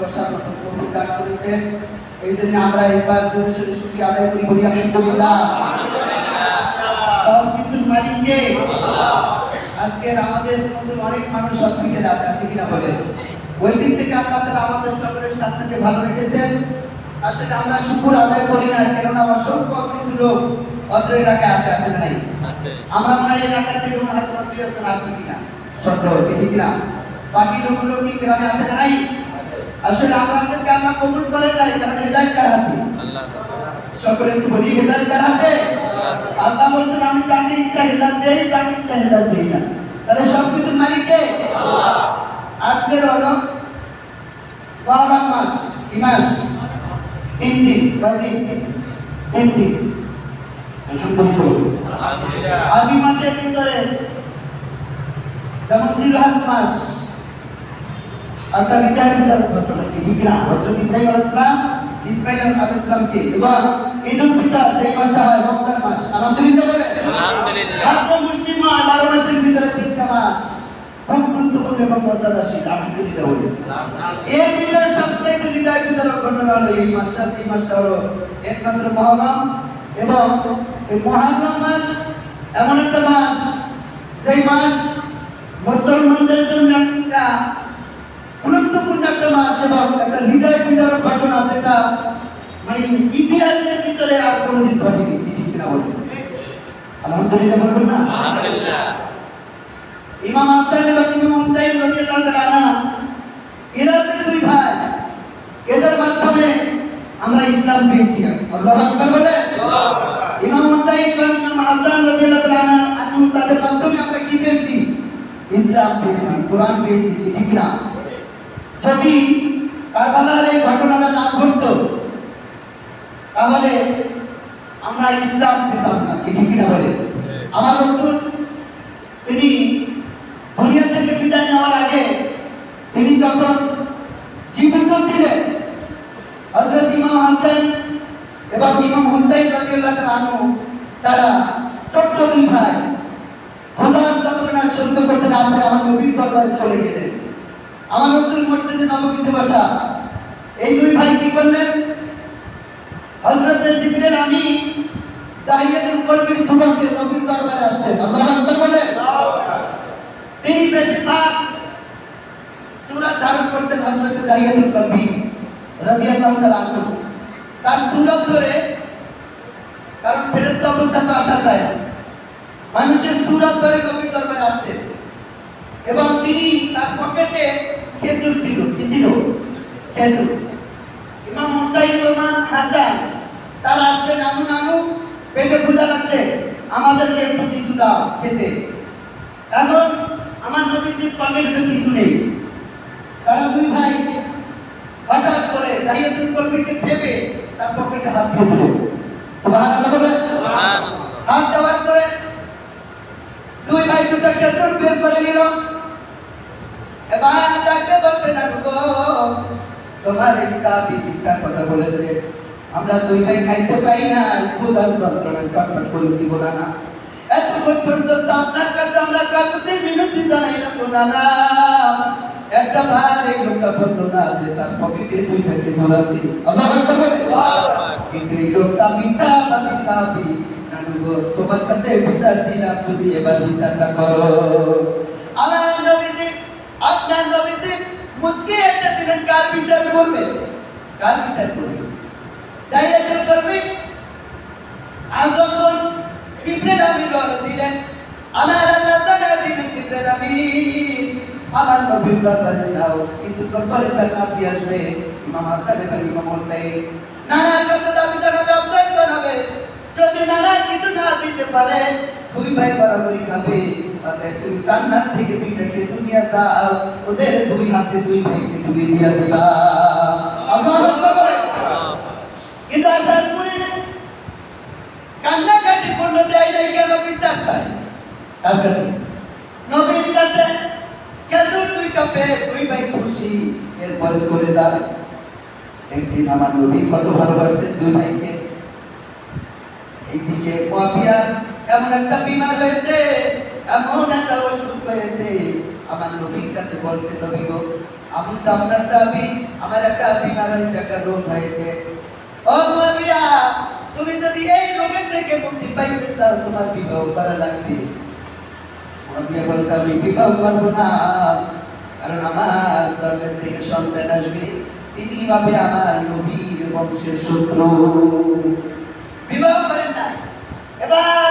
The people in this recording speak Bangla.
বসার মতো তৌফিক দান করেছেন। এই জন্য আমরা একবার জোরে সোরে শুকরিয়া আদায় করি, বলি আলহামদুলিল্লাহ। সব কিছুর মালিক কে? আজকের আমাদের মধ্যে অনেক মানুষ হসপিটালে আছে কিনা বলে? ওই দিন থেকে আল্লাহ তাআলা আমাদের সকলের স্বাস্থ্যকে ভালো রেখেছেন। আসলে আমরা শুকর আদায় করি না, কেননা অসংখ্য অগণিত লোক অত্র এলাকায় আছে না নাই? আমরা মনে হয় এলাকা থেকে মনে হয় তোমার 2 জন আছে কিনা সন্দেহ, ঠিক না? বাকি লোকগুলো কি গ্রামে আছে না নাই? আসলে আমাদেরকে আল্লাহ কবুল করেন নাই, কারণ হেদায়েত কার হাতে? সকলে একটু বলি, হেদায়েত কার হাতে? আল্লাহ বলছেন আমি যাকে ইচ্ছা হেদায়েত দেই, যাকে ইচ্ছা হেদায়েত দেই না। তাহলে সবকিছুর মালিক কে? আজকের হলো মুহররম মাস। কি মাস? 3 দিন। কয় দিন? 3 দিন। আলহামদুলিল্লাহ। আরবি মাসের ভিতরে যেমন জিলহজ মাস, আপনার হৃদয়ের ভিতরে ঘটনা কি ঠিক না? হযরত ইব্রাহিম আলাইহিস সালাম ইসমাঈল আলাইহিস সালামকে, এবং ঈদুল ফিতর যে মাসটা হয় রমজান মাস। আলহামদুলিল্লাহ বলে। আলহামদুলিল্লাহ। আপনার মুসলিম 12 মাসের ভিতরে 3টা মাস খুব গুরুত্বপূর্ণ এবং মর্যাদাশীল। আলহামদুলিল্লাহ বলে। এর ভিতরে সবচেয়ে হৃদয়ের ভিতরে ঘটনা হলো এই মাসটা হলো একমাত্র মুহররম। এবং এই মুহররম মাস এমন একটা মাস, যেই মাস মুসলমানদের জন্য একটা গুরুত্বপূর্ণ একটা মাস এবং একটা হৃদয় বিদারক ঘটনা, যেটা মানে ইতিহাসের ভিতরে আর কোনোদিন ঘটেনি। ঠিক না বলে? আলহামদুলিল্লাহ বলবেন না? আলহামদুলিল্লাহ। ইমাম হাসান এবং ইমাম হুসাইন রাদিয়াল্লাহু তাআলা এরা যে 2 ভাই, এদের মাধ্যমে আমরা ইসলাম পেয়েছি। আল্লাহু আকবার বলে। ইমাম হুসাইন এবং ইমাম হাসান রাদিয়াল্লাহু তাআলা আনহু, তাদের মাধ্যমে আমরা কি পেয়েছি? ইসলাম পেয়েছি, কোরআন পেয়েছি। ঠিক না? যদি কারবালার এই ঘটনাটা না ঘটতো তাহলে আমরা ইসলাম পেতাম না। ঠিক না বলে? আমার রাসূল তিনি দুনিয়া থেকে বিদায় নেওয়ার আগে, তিনি যখন জীবিত ছিলেন, হযরত ইমাম হাসান এবং ইমাম হুসাইন রাদিয়াল্লাহু আনহু তারা ছোট্ট 2 ভাই খোদার যন্ত্রণা সহ্য করতে না পেরে আমার নবীর দরবারে চলে গেলেন। আমার রাসূল মসজিদে নববীতে বসা। এই 2 ভাই কি করলেন? হযরত জিবরিল আমি তাহিয়াতুল কলবির সুরাতে নবীর দরবারে আসছেন। আল্লাহু আকবার বলে। তিনি বেশিরভাগ সূরা ধারণ করতেন হযরত তাহিয়াতুল কলবি রাদিয়াল্লাহু তাআলা আনহু। তার সূরত ধরে, কারণ ফেরেশতা অবস্থা তো আসা যায় না, মানুষের সূরত ধরে নবীর দরবারে আসতেন। এবং তিনি তার পকেটে খেজুর ছিল। কি ছিল? খেজুর। ইমাম হুসাইন এবং ইমাম হাসান তারা আসছে, নানু পেটে ক্ষুধা লাগছে, আমাদেরকে একটু কিছু দাও খেতে। এখন আমার নবীজির পকেটে তো কিছু নেই। তারা 2 ভাই হঠাৎ করে তাহিয়াতুল কলবিকে ভেবে তার পকেটে হাত দিয়ে দিল। সুবহানাল্লাহ বলে। সুবহানাল্লাহ। হাত দেওয়ার পরে 2 ভাই 2টা খেজুর বের করে নিল। এবার ডাকতে বলছে, না গো, তোমার এই সাহাবী মিথ্যা কথা বলেছে, আমরা 2 ভাই খাইতে পাই না, ক্ষুধার যন্ত্রণায় ছটফট করেছি বলা না। এতক্ষণ পর্যন্ত আপনার কাছে আমরা কাকুতি মিনতি জানাইলাম বলা না। একটা বার এই লোকটা বললো না যে তার পকেটে 2টা খেজুর আছে। আল্লাহু আকবার বলে। কিন্তু এই লোকটা মিথ্যাবাদী সাহাবী। নানু গো, তোমার কাছে বিচার দিলাম, তুমি এবার বিচারটা করো। আমার নবীজি, আপনার নবীজি মুস্কি এসে দিলেন, কার বিচার করবে? কার বিচার করবে? তাহিয়াতুল কলবি আর যখন জিবরিল আমিন রওনা দিলেন, আমার আল্লাহ জানা দিলেন জিবরিল আমিন আমার নবীর দরবারে যাও, কিছুক্ষণ পরে জান্নাত দিয়ে আসবে। ইমাম হাসান এবং ইমাম হুসাইন নানার কাছে দাবি জানাবে, আবদার জানাবে। যদি নানা কিছু না দিতে পারে, 2 ভাই বরাবরই খাবে। অতএব তুমি জান্নাত থেকে 2টা খেজুর নিয়ে যাও, ওদের 2 হাতে 2 ভাইকে তুমি দিয়ে দিবা। আল্লাহু আকবার বলে। কিন্তু আসার পরে কান্নাকাটি করলো, দেয় নাই কেন? বিচার চাই কার কাছে? নবীর কাছে। খেজুর 2টা পেয়ে 2 ভাই খুশি। এরপরে চলে যায়। একদিন আমার নবী কত ভালোবাসতেন 2 ভাইকে। এইদিকে মুআবিয়া এমন একটা বিমার হয়েছে, এমন একটা অসুখ হয়েছে, আমার নবীর কাছে বলছে, নবী গো, আমি তো আপনার সাহাবী, আমার একটা বিমার হয়েছে, একটা রোগ হয়েছে। ও মুয়াবিয়া, তুমি যদি এই রোগের থেকে মুক্তি পাইতে চাও, তোমার বিবাহ করা লাগবে। মুয়াবিয়া বলছে, আমি বিবাহ করবো না, কারণ আমার জন্মের থেকে সন্তান আসবে, তিনি হবে আমার নবীর বংশের শত্রু। বিবাহ করেন না। এবার